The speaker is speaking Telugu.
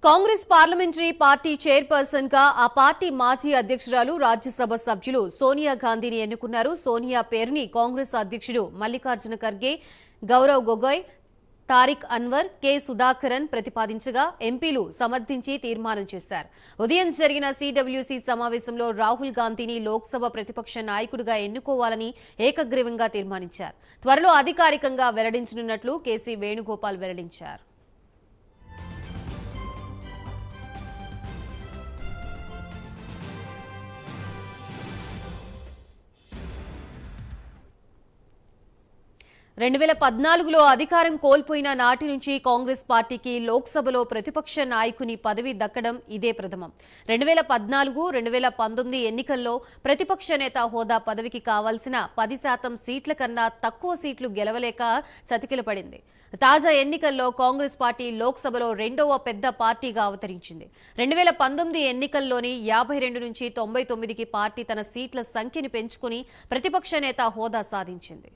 కాంగ్రెస్ పార్లమెంటరీ పార్టీ చైర్పర్సన్ గా ఆ పార్టీ మాజీ అధ్యక్షురాలు రాజ్యసభ సభ్యులు సోనియా గాంధీని ఎన్నుకున్నారు. సోనియా పేరుని కాంగ్రెస్ అధ్యక్షుడు మల్లికార్జున ఖర్గే, గౌరవ్ గొగోయ్, తారిక్ అన్వర్, కె సుధాకరన్ ప్రతిపాదించగా ఎంపీలు సమర్థించి తీర్మానం చేశారు. ఉదయం జరిగిన సిడబ్ల్యూసీ సమావేశంలో రాహుల్ గాంధీని లోక్సభ ప్రతిపక్ష నాయకుడిగా ఎన్నుకోవాలని ఏకగ్రీవంగా తీర్మానించారు. త్వరలో అధికారికంగా వెల్లడించనున్నట్లు కేసీ వేణుగోపాల్ వెల్లడించారు. 2014లో అధికారం కోల్పోయిన నాటి నుంచి కాంగ్రెస్ పార్టీకి లోక్సభలో ప్రతిపక్ష నాయకుని పదవి దక్కడం ఇదే ప్రథమం. 2014, 2019 ఎన్నికల్లో ప్రతిపక్ష నేత హోదా పదవికి కావాల్సిన 10% సీట్ల కన్నా తక్కువ సీట్లు గెలవలేక చతికిలపడింది. తాజా ఎన్నికల్లో కాంగ్రెస్ పార్టీ లోక్సభలో రెండవ పెద్ద పార్టీగా అవతరించింది. 2019 ఎన్నికల్లోని 52 నుంచి 99కి పార్టీ తన సీట్ల సంఖ్యను పెంచుకుని ప్రతిపక్ష నేత హోదా సాధించింది.